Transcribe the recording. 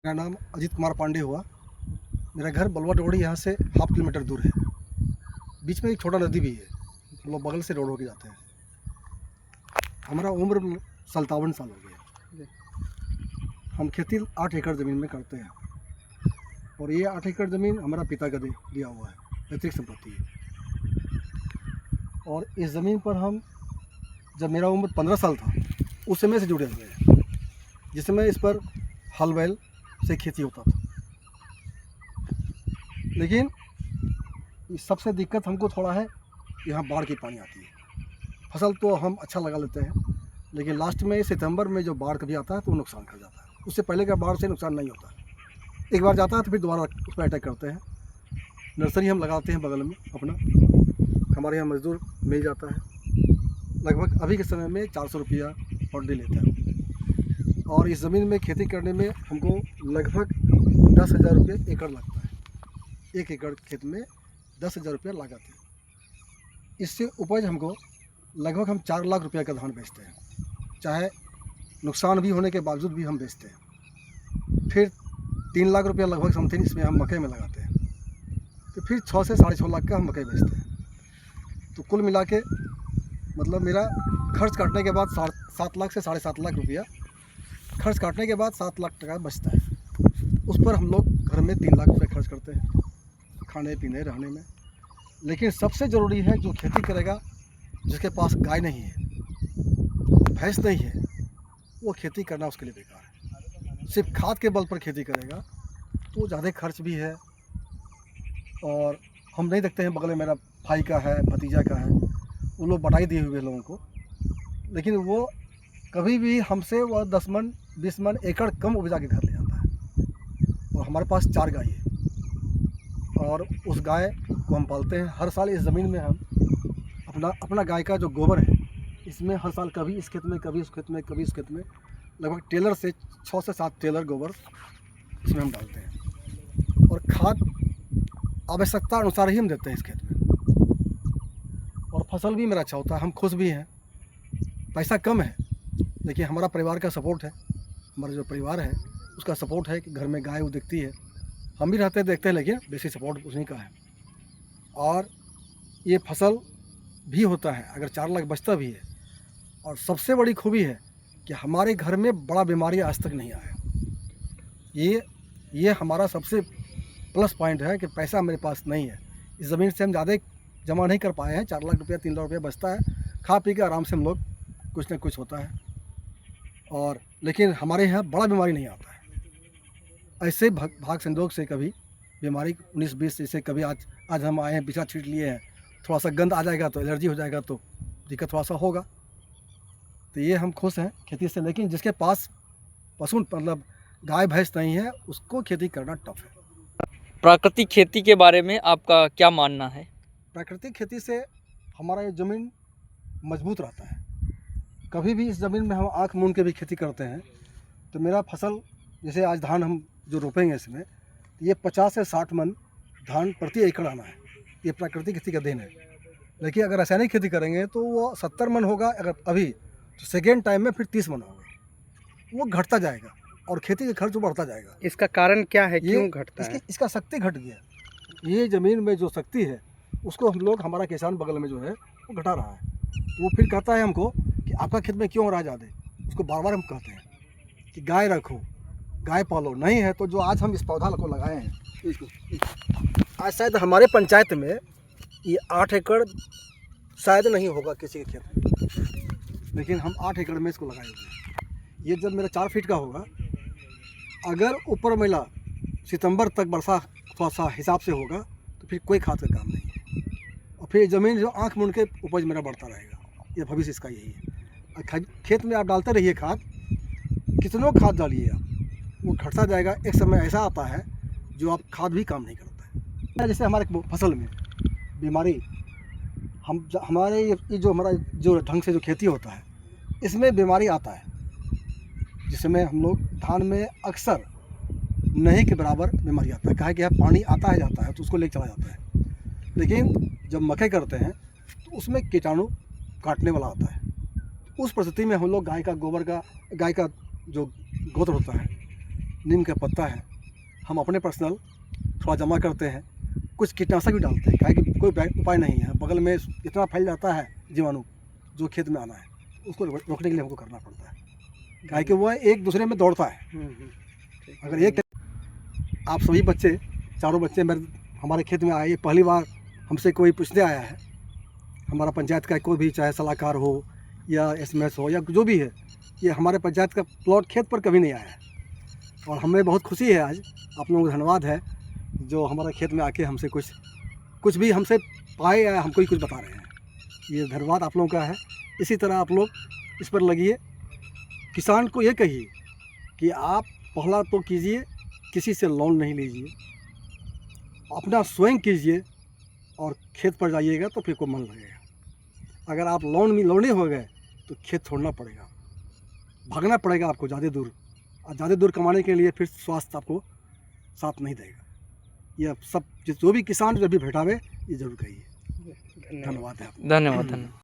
मेरा नाम अजीत कुमार पांडे हुआ। मेरा घर बलवा डोड़ी यहाँ से 1/2 किलोमीटर दूर है। बीच में एक छोटा नदी भी है, हम लोग बगल से रोड होके जाते हैं। हमारा उम्र 57 साल हो गया। हम खेती 8 एकड़ ज़मीन में करते हैं और ये 8 एकड़ ज़मीन हमारा पिता का दिया हुआ है, पैतृक संपत्ति है। और इस ज़मीन पर हम, जब मेरा उम्र 15 साल था, उस समय से जुड़े हुए हैं, जिस समय इस पर हल बैल से खेती होता था। लेकिन इस सबसे दिक्कत हमको थोड़ा है, यहाँ बाढ़ की पानी आती है। फसल तो हम अच्छा लगा लेते हैं, लेकिन लास्ट में सितंबर में जो बाढ़ कभी आता है तो वो नुकसान कर जाता है। उससे पहले का बाढ़ से नुकसान नहीं होता। एक बार जाता है तो फिर दोबारा उस पर अटैक करते हैं। नर्सरी हम लगाते हैं बगल में अपना, हमारे यहाँ मजदूर मिल जाता है। लगभग अभी के समय में 400 रुपया पर डे लेता है। और इस ज़मीन में खेती करने में हमको लगभग 10,000 रुपये एकड़ लगता है। 1 एकड़ खेत में 10,000 रुपया लागत है। इससे उपज हमको लगभग हम 4 लाख रुपया का धान बेचते हैं, चाहे नुकसान भी होने के बावजूद भी हम बेचते हैं। फिर 3 लाख रुपया लगभग समथिंग इसमें हम मकई में लगाते हैं, तो फिर 6 से 6.5 लाख का हम मकई बेचते हैं। तो कुल मिला के मतलब मेरा खर्च काटने के बाद 7 लाख से 7.5 लाख रुपया, खर्च काटने के बाद 7 लाख टका बचता है। उस पर हम लोग घर में 3 लाख रुपये खर्च करते हैं, खाने पीने रहने में। लेकिन सबसे ज़रूरी है, जो खेती करेगा, जिसके पास गाय नहीं है, भैंस नहीं है, वो खेती करना उसके लिए बेकार है। सिर्फ खाद के बल पर खेती करेगा तो ज़्यादा खर्च भी है। और हम नहीं देखते हैं, बगल में मेरा भाई का है, भतीजा का है, वो लोग बटाई दिए हुए लोगों को, लेकिन वो कभी भी हमसे वह 10 मन 20 मन एकड़ कम उपजा के घर ले जाता है। और हमारे पास 4 गाय है और उस गाय को हम पालते हैं। हर साल इस ज़मीन में हम अपना गाय का जो गोबर है, इसमें हर साल कभी इस खेत में, कभी उस खेत में, कभी इस खेत में, लगभग टेलर से 6 से 7 टेलर गोबर इसमें हम डालते हैं। और खाद आवश्यकता अनुसार ही हम देते हैं इस खेत में। और फसल भी मेरा अच्छा होता है, हम खुश भी हैं। पैसा कम है, लेकिन हमारा परिवार का सपोर्ट है। हमारा जो परिवार है उसका सपोर्ट है कि घर में गाय वो दिखती है, हम भी रहते देखते हैं, लेकिन बेसिक सपोर्ट उसी का है। और ये फसल भी होता है, अगर 4 लाख बचता भी है। और सबसे बड़ी खूबी है कि हमारे घर में बड़ा बीमारी आज तक नहीं आया। ये हमारा सबसे प्लस पॉइंट है कि पैसा मेरे पास नहीं है। इस ज़मीन से हम ज़्यादा जमा नहीं कर पाए हैं। 4 लाख रुपया 3 लाख रुपया बचता है, खा पी के आराम से हम लोग, कुछ ना कुछ होता है। और लेकिन हमारे यहाँ बड़ा बीमारी नहीं आता है। ऐसे भाग संजोग से कभी बीमारी 19-20, जैसे कभी आज हम आए हैं, बिछा छीट लिए हैं, थोड़ा सा गंद आ जाएगा तो एलर्जी हो जाएगा, तो दिक्कत थोड़ा सा होगा। तो ये हम खुश हैं खेती से। लेकिन जिसके पास पशु मतलब गाय भैंस नहीं है, उसको खेती करना टफ है। प्राकृतिक खेती के बारे में आपका क्या मानना है? प्राकृतिक खेती से हमारा ये ज़मीन मजबूत रहता है। कभी भी इस ज़मीन में हम आँख मूंद के भी खेती करते हैं तो मेरा फसल, जैसे आज धान हम जो रोपेंगे इसमें, ये 50 से 60 मन धान प्रति एकड़ आना है। ये प्राकृतिक खेती का देन है। लेकिन अगर रासायनिक खेती करेंगे तो वो 70 मन होगा, अगर अभी, तो सेकेंड टाइम में फिर 30 मन होगा। वो घटता जाएगा और खेती का खर्च बढ़ता जाएगा। इसका कारण क्या है, क्यों घटता है? इसका शक्ति घट गया। ये ज़मीन में जो शक्ति है उसको हम लोग, हमारा किसान बगल में जो है वो घटा रहा है। तो वो फिर कहता है हमको कि आपका खेत में क्यों हो रहा है ज़्यादा। उसको बार बार हम कहते हैं कि गाय रखो, गाय पालो। नहीं है तो जो आज हम इस पौधा को लगाए हैं, आज शायद हमारे पंचायत में ये 8 एकड़ शायद नहीं होगा किसी के खेत में, लेकिन हम 8 एकड़ में इसको लगाए हुए हैं। ये जब मेरा 4 फीट का होगा, अगर ऊपर मिला सितंबर तक वर्षा थोड़ा सा हिसाब से होगा, तो फिर कोई खाद का काम नहीं है। और फिर ज़मीन जो आँख मूंद के उपज मेरा बढ़ता रहेगा। ये भविष्य इसका यही है। और खेत में आप डालते रहिए खाद, कितनों खाद डालिए आप, वो घटता जाएगा। एक समय ऐसा आता है जो आप खाद भी काम नहीं करता है। जैसे हमारे फसल में बीमारी, हमारे ये जो हमारा जो ढंग से जो खेती होता है, इसमें बीमारी आता है, जिसमें हम लोग धान में अक्सर नहीं के बराबर बीमारी आता है। कहा कि पानी आता है जाता है तो उसको लेके चला जाता है। लेकिन जब मकई करते हैं तो उसमें कीटाणु काटने वाला आता है। उस परिस्थिति में हम लोग गाय का गोबर का, गाय का जो गोबर होता है, नीम का पत्ता है, हम अपने पर्सनल थोड़ा जमा करते हैं, कुछ कीटनाशक भी डालते हैं, काहे कि कोई उपाय नहीं है, बगल में इतना फैल जाता है जीवाणु जो खेत में आना है, उसको रोकने के लिए हमको करना पड़ता है, काहे कि वह एक दूसरे में दौड़ता है। अगर एक आप सभी बच्चे, चारों बच्चे हमारे खेत में आए, ये पहली बार हमसे कोई पूछने आया है, हमारा पंचायत का कोई भी, चाहे सलाहकार हो या एसएमएस हो या जो भी है, ये हमारे पंचायत का प्लॉट खेत पर कभी नहीं आया है और हमें बहुत खुशी है आज। आप लोगों को धन्यवाद है जो हमारे खेत में आके हमसे कुछ भी हमसे पाए या हमको ही कुछ बता रहे हैं, ये धन्यवाद आप लोगों का है। इसी तरह आप लोग इस पर लगिए। किसान को ये कहिए कि आप पहला तो कीजिए, किसी से लोन नहीं लीजिए, अपना स्वयं कीजिए और खेत पर जाइएगा तो फिर को मन लगेगा। अगर आप लोने हो गए तो खेत छोड़ना पड़ेगा, भागना पड़ेगा आपको ज़्यादा दूर, और ज़्यादा दूर कमाने के लिए फिर स्वास्थ्य आपको साथ नहीं देगा। यह सब जो भी किसान जब भी भेटावे ये जरूर कहिए। धन्यवाद है आपको। धन्यवाद।